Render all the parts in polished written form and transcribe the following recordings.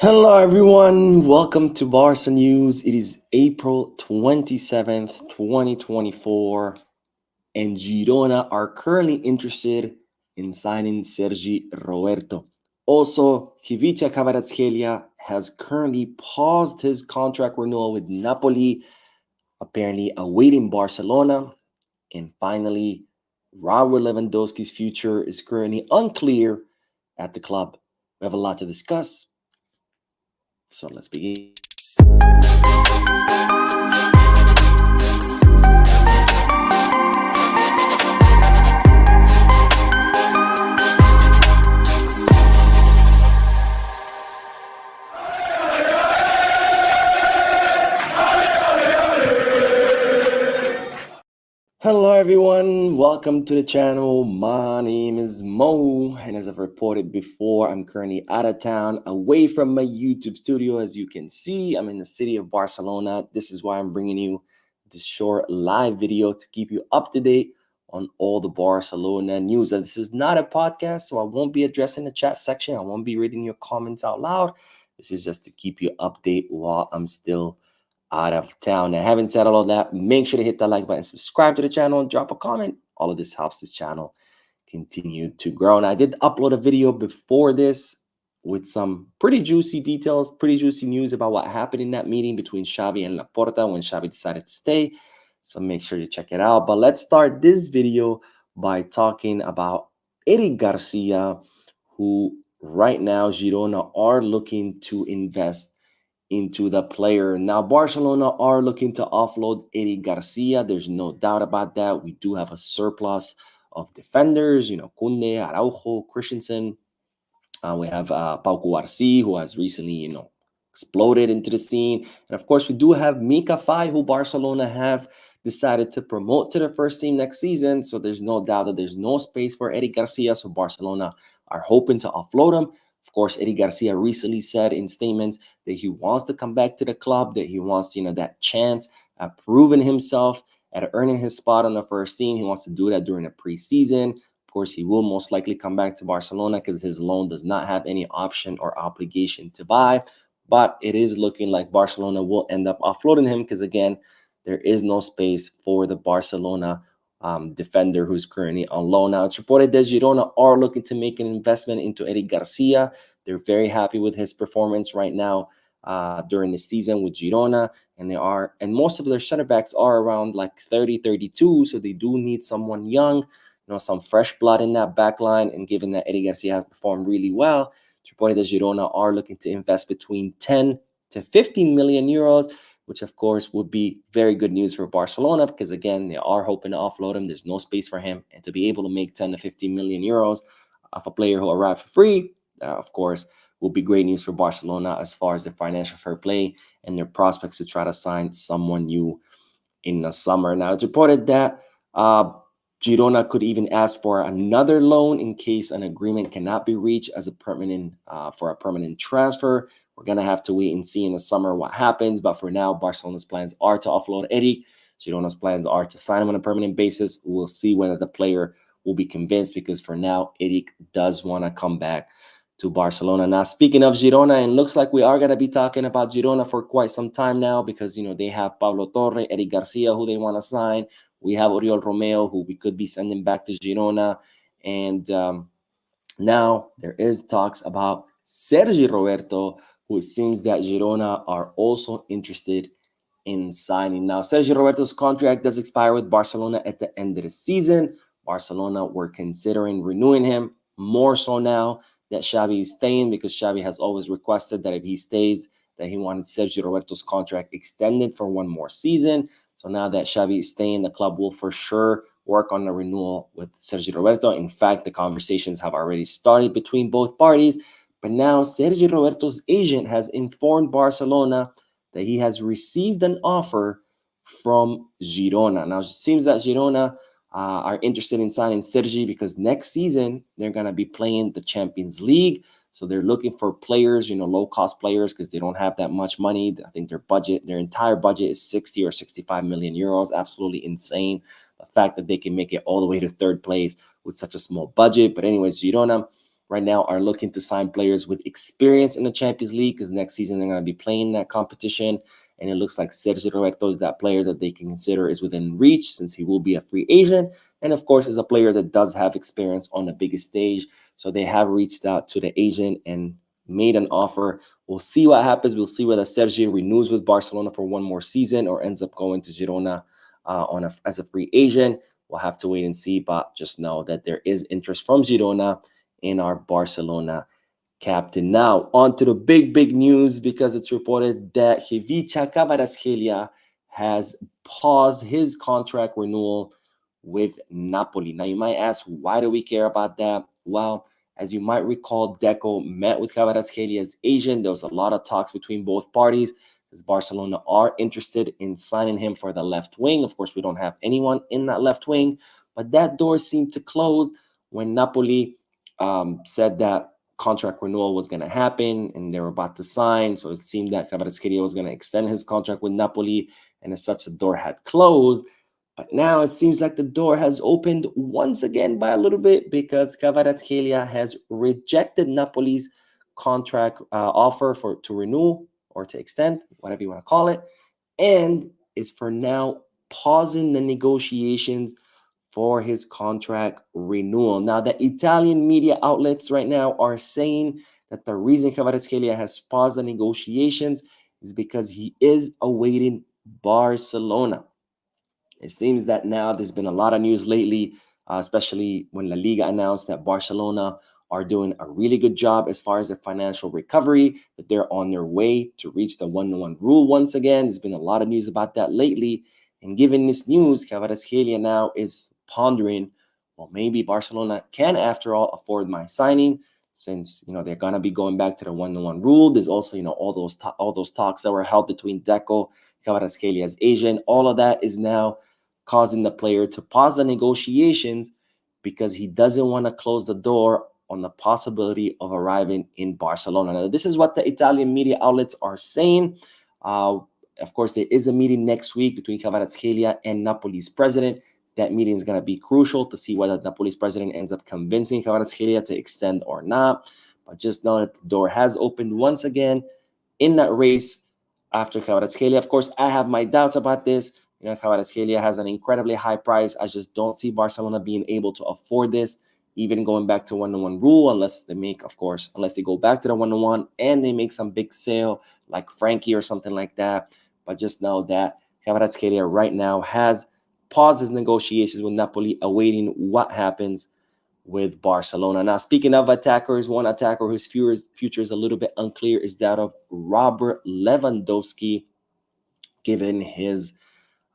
Hello, everyone. Welcome to Barca News. It is April 27th, 2024, and Girona are currently interested in signing Sergi Roberto. Also, Kvaratskhelia has currently paused his contract renewal with Napoli, apparently awaiting Barcelona. And finally, Robert Lewandowski's future is currently unclear at the club. We have a lot to discuss, so let's begin. Hello, everyone. Welcome to the channel. My name is Mo, and as I've reported before, I'm currently out of town, away from my YouTube studio. As you can see, I'm in the city of Barcelona. This is why I'm bringing you this short live video to keep you up to date on all the Barcelona news. And this is not a podcast, so I won't be addressing the chat section. I won't be reading your comments out loud. This is just to keep you update while I'm still out of town. Now, having said all of that, make sure to hit that like button, subscribe to the channel, and drop a comment. All of this helps this channel continue to grow. And I did upload a video before this with some pretty juicy details, pretty juicy news about what happened in that meeting between Xavi and Laporta when Xavi decided to stay. So make sure you check it out. But let's start this video by talking about Eric Garcia, who right now Girona are looking to invest into the player. Now, Barcelona are looking to offload Eric Garcia. There's no doubt about that. We do have a surplus of defenders, Kunde, Araujo, Christensen. We have Pau Cubarsí, who has recently, exploded into the scene. And of course, we do have Mika 5, who Barcelona have decided to promote to the first team next season. So there's no doubt that there's no space for Eric Garcia. So Barcelona are hoping to offload him. Of course, Eric Garcia recently said in statements that he wants to come back to the club, that he wants, that chance at proving himself, at earning his spot on the first team. He wants to do that during the preseason. Of course, he will most likely come back to Barcelona because his loan does not have any option or obligation to buy. But it is looking like Barcelona will end up offloading him because, again, there is no space for the Barcelona defender who's currently on loan. Now, it's reported that Girona are looking to make an investment into Eric Garcia. They're very happy with his performance right now during the season with Girona. And most of their center backs are around like 30, 32. So they do need someone young, some fresh blood in that back line. And given that Eric Garcia has performed really well, it's reported that Girona are looking to invest between 10 to 15 million euros, which of course would be very good news for Barcelona because, again, they are hoping to offload him. There's no space for him. And to be able to make 10 to 15 million euros off a player who arrived for free, of course, will be great news for Barcelona as far as the financial fair play and their prospects to try to sign someone new in the summer. Now, it's reported that Girona could even ask for another loan in case an agreement cannot be reached as a permanent transfer. We're going to have to wait and see in the summer what happens. But for now, Barcelona's plans are to offload Eric. Girona's plans are to sign him on a permanent basis. We'll see whether the player will be convinced because for now, Eric does want to come back to Barcelona. Now, speaking of Girona, it looks like we are going to be talking about Girona for quite some time now because, they have Pablo Torre, Eric Garcia, who they want to sign. We have Oriol Romeo, who we could be sending back to Girona. And now there is talks about Sergi Roberto, who it seems that Girona are also interested in signing. Now, Sergi Roberto's contract does expire with Barcelona at the end of the season. Barcelona were considering renewing him, more so now that Xavi is staying, because Xavi has always requested that if he stays, that he wanted Sergi Roberto's contract extended for one more season. So now that Xavi is staying, the club will for sure work on the renewal with Sergi Roberto. In fact, the conversations have already started between both parties. But now Sergi Roberto's agent has informed Barcelona that he has received an offer from Girona. Now, it seems that Girona are interested in signing Sergi because next season they're going to be playing the Champions League. So they're looking for players, low-cost players, because they don't have that much money. I think their entire budget is 60 or 65 million euros. Absolutely insane. The fact that they can make it all the way to third place with such a small budget. But anyways, Girona right now are looking to sign players with experience in the Champions League, because next season they're going to be playing that competition. And it looks like Sergi Roberto is that player that they can consider is within reach, since he will be a free agent. And of course, is a player that does have experience on the biggest stage. So they have reached out to the agent and made an offer. We'll see what happens. We'll see whether Sergi renews with Barcelona for one more season or ends up going to Girona as a free agent. We'll have to wait and see, but just know that there is interest from Girona in our Barcelona captain. Now, on to the big news, because it's reported that Ivica Kvaratskhelia has paused his contract renewal with Napoli. Now, you might ask, why do we care about that? Well, as you might recall, Deco met with Kvaratskhelia's agent. There was a lot of talks between both parties, because Barcelona are interested in signing him for the left wing. Of course, we don't have anyone in that left wing, but that door seemed to close when Napoli said that contract renewal was going to happen and they were about to sign. So it seemed that Kvaratskhelia was going to extend his contract with Napoli, and as such, the door had closed. But now it seems like the door has opened once again by a little bit, because Kvaratskhelia has rejected Napoli's contract offer to renew or to extend, whatever you want to call it, and is for now pausing the negotiations for his contract renewal. Now, the Italian media outlets right now are saying that the reason Kvaratskhelia has paused the negotiations is because he is awaiting Barcelona. It seems that now there's been a lot of news lately, especially when La Liga announced that Barcelona are doing a really good job as far as their financial recovery, that they're on their way to reach the 1-1 rule once again. There's been a lot of news about that lately. And given this news, Kvaratskhelia now is pondering, well, maybe Barcelona can, after all, afford my signing, since they're gonna be going back to the 1-1 rule. There's also all those talks that were held between Deco, Kvaratskelia's agent. All of that is now causing the player to pause the negotiations, because he doesn't want to close the door on the possibility of arriving in Barcelona. Now, this is what the Italian media outlets are saying. Of course, there is a meeting next week between Kvaratskhelia and Napoli's president. That meeting is going to be crucial to see whether Napoli's president ends up convincing Kvaratskhelia to extend or not. But just know that the door has opened once again in that race after Kvaratskhelia. Of course, I have my doubts about this. Kvaratskhelia has an incredibly high price. I just don't see Barcelona being able to afford this, even going back to 1-1 rule, unless they go back to the 1-1 and they make some big sale like Frankie or something like that. But just know that Kvaratskhelia right now has paused his negotiations with Napoli, awaiting what happens with Barcelona. Now, speaking of attackers, one attacker whose future is a little bit unclear is that of Robert Lewandowski, given his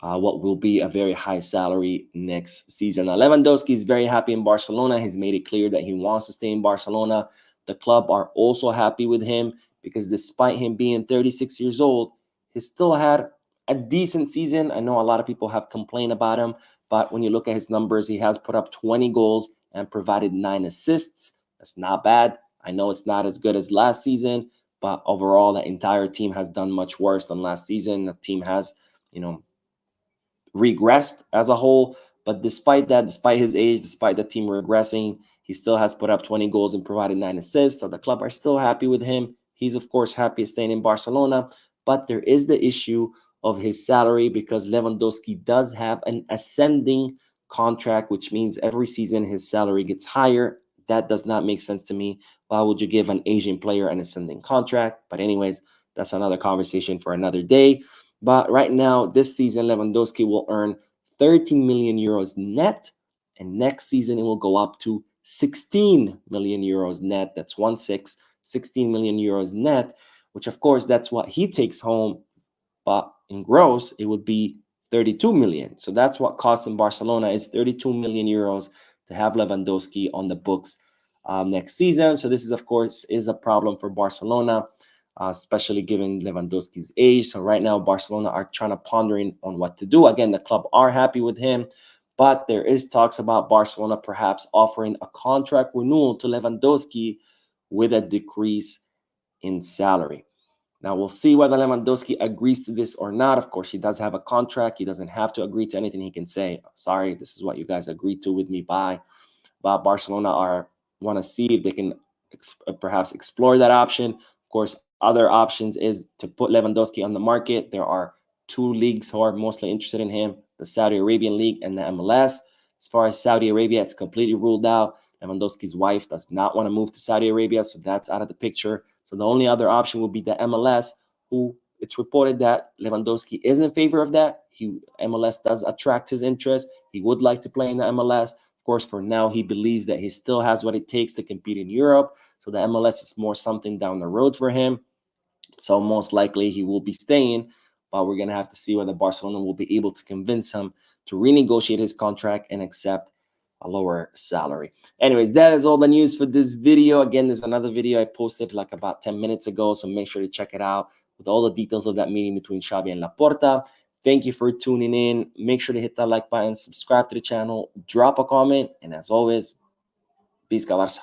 what will be a very high salary next season. Now, Lewandowski is very happy in Barcelona. He's made it clear that he wants to stay in Barcelona. The club are also happy with him, because despite him being 36 years old, he still had a decent season. I know a lot of people have complained about him, but when you look at his numbers, he has put up 20 goals and provided 9 assists. That's not bad. I know it's not as good as last season, but overall, the entire team has done much worse than last season. The team has, regressed as a whole. But despite that, despite his age, despite the team regressing, he still has put up 20 goals and provided 9 assists. So the club are still happy with him. He's, of course, happy staying in Barcelona. But there is the issue of his salary, because Lewandowski does have an ascending contract, which means every season his salary gets higher. That does not make sense to me. Why would you give an Asian player an ascending contract? But anyways, that's another conversation for another day. But right now, this season, Lewandowski will earn 13 million euros net, and next season it will go up to 16 million euros net. That's 16 million euros net, which of course that's what he takes home, but in gross it would be 32 million. So that's what costs in Barcelona, is 32 million euros to have Lewandowski on the books next season. So this is, of course, is a problem for Barcelona, especially given Lewandowski's age. So right now, Barcelona are trying to pondering on what to do. Again, the club are happy with him, but there is talks about Barcelona perhaps offering a contract renewal to Lewandowski with a decrease in salary. Now, we'll see whether Lewandowski agrees to this or not. Of course, he does have a contract. He doesn't have to agree to anything. He can say, sorry, this is what you guys agreed to with me by. But Barcelona are, want to see if they can perhaps explore that option. Of course, other options is to put Lewandowski on the market. There are two leagues who are mostly interested in him, the Saudi Arabian League and the MLS. As far as Saudi Arabia, it's completely ruled out. Lewandowski's wife does not want to move to Saudi Arabia, so that's out of the picture. So the only other option would be the MLS, who it's reported that Lewandowski is in favor of that. MLS does attract his interest. He would like to play in the MLS. Of course, for now, he believes that he still has what it takes to compete in Europe. So the MLS is more something down the road for him. So most likely he will be staying, but we're going to have to see whether Barcelona will be able to convince him to renegotiate his contract and accept a lower salary. Anyways, that is all the news for this video. Again, there's another video I posted like about 10 minutes ago, so make sure to check it out with all the details of that meeting between Xavi and Laporta. Thank you for tuning in. Make sure to hit that like button, subscribe to the channel, drop a comment, and as always, peace, Barca.